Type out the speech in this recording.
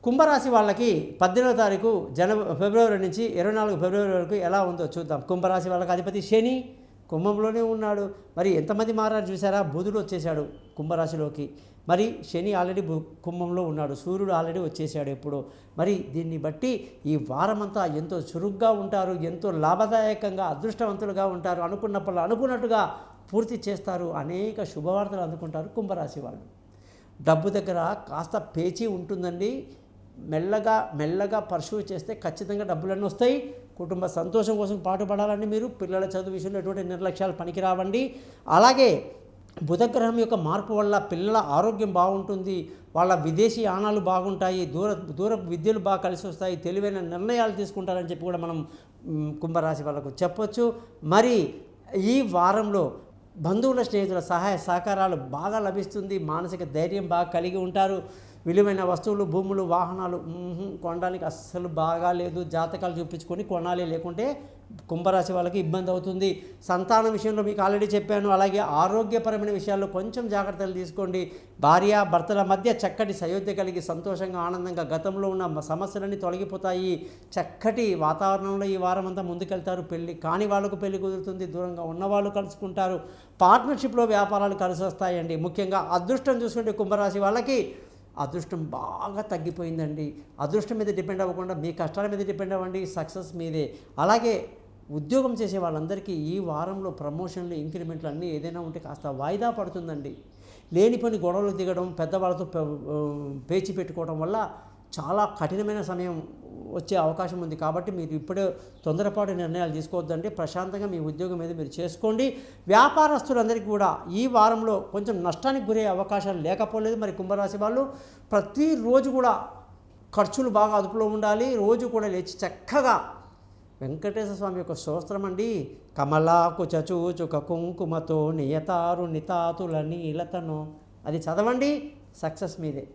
కుంభరాశి వాళ్ళకి 18వ తారీఖు ఫిబ్రవరి నుంచి 24 ఫిబ్రవరి వరకు ఎలా ఉందో చూద్దాం. కుంభరాశి వాళ్ళకి అధిపతి శని కుంభంలోనే ఉన్నాడు. మరి ఎంతమంది మారారు చూసారా? బుధుడు వచ్చేసాడు కుంభరాశిలోకి. మరి శని ఆల్రెడీ కుంభంలో ఉన్నాడు, సూర్యుడు ఆల్రెడీ వచ్చేసాడు ఎప్పుడో. మరి దీన్ని బట్టి ఈ వారమంతా ఎంతో చురుగ్గా ఉంటారు, ఎంతో లాభదాయకంగా అదృష్టవంతులుగా ఉంటారు, అనుకున్నప్పుడు అనుకున్నట్టుగా పూర్తి చేస్తారు, అనేక శుభవార్తలు అందుకుంటారు కుంభరాశి వాళ్ళు. డబ్బు దగ్గర కాస్త పేచీ ఉంటుందండి. మెల్లగా పర్సూ చేస్తే ఖచ్చితంగా డబ్బులన్నీ వస్తాయి. కుటుంబ సంతోషం కోసం పాటుపడాలండి. మీరు పిల్లల చదువు విషయంలో ఎటువంటి నిర్లక్ష్యాలు పనికిరావండి. అలాగే బుధగ్రహం యొక్క మార్పు వల్ల పిల్లల ఆరోగ్యం బాగుంటుంది, వాళ్ళ విదేశీ యానాలు బాగుంటాయి, దూర విద్యలు బాగా కలిసి వస్తాయి, తెలివైన నిర్ణయాలు తీసుకుంటారని చెప్పి కూడా మనం కుంభరాశి వాళ్ళకు చెప్పొచ్చు. మరి ఈ వారంలో బంధువుల స్నేహితుల సహాయ సహకారాలు బాగా లభిస్తుంది, మానసిక ధైర్యం బాగా కలిగి ఉంటారు. విలువైన వస్తువులు, భూములు, వాహనాలు కొనడానికి అస్సలు బాగా లేదు, జాతకాలు చూపించుకొని కొనాలి, లేకుంటే కుంభరాశి వాళ్ళకి ఇబ్బంది అవుతుంది. సంతానం విషయంలో మీకు ఆల్రెడీ చెప్పాను. అలాగే ఆరోగ్యపరమైన విషయాల్లో కొంచెం జాగ్రత్తలు తీసుకోండి. భార్య భర్తల మధ్య చక్కటి సయోధ్య కలిగి సంతోషంగా ఆనందంగా గతంలో ఉన్న సమస్యలన్నీ తొలగిపోతాయి. చక్కటి వాతావరణంలో ఈ వారం అంతా ముందుకెళ్తారు. పెళ్ళి కాని వాళ్ళకు పెళ్లి కుదురుతుంది, దూరంగా ఉన్నవాళ్ళు కలుసుకుంటారు, పార్ట్నర్షిప్లో వ్యాపారాలు కలిసి వస్తాయండి. ముఖ్యంగా అదృష్టం చూసుకుంటే కుంభరాశి వాళ్ళకి అదృష్టం బాగా తగ్గిపోయిందండి. అదృష్టం మీద డిపెండ్ అవ్వకుండా మీ కష్టాల మీద డిపెండ్ అవ్వండి, సక్సెస్ మీదే. అలాగే ఉద్యోగం చేసే వాళ్ళందరికీ ఈ వారంలో ప్రమోషన్లు, ఇంక్రిమెంట్లు అన్నీ ఏదైనా ఉంటే కాస్త వాయిదా పడుతుందండి. లేని పని గొడవలు దిగడం, పెద్దవాళ్ళతో పేచి పెట్టుకోవడం వల్ల చాలా కఠినమైన సమయం వచ్చే అవకాశం ఉంది. కాబట్టి మీరు ఇప్పుడే తొందరపాటు నిర్ణయాలు తీసుకోవద్దండి. ప్రశాంతంగా మీ ఉద్యోగం మీద మీరు చేసుకోండి. వ్యాపారస్తులందరికీ కూడా ఈ వారంలో కొంచెం నష్టానికి గురే అవకాశాలు లేకపోలేదు. మరి కుంభరాశి వాళ్ళు ప్రతిరోజు కూడా ఖర్చులు బాగా అదుపులో ఉండాలి. రోజు కూడా లేచి చక్కగా వెంకటేశ్వర స్వామి యొక్క స్తోత్రం అండి, కమలాకు చచూచుక కుంకుమతో నియతారు నితాతుల నీలతను, అది చదవండి, సక్సెస్ మీదే.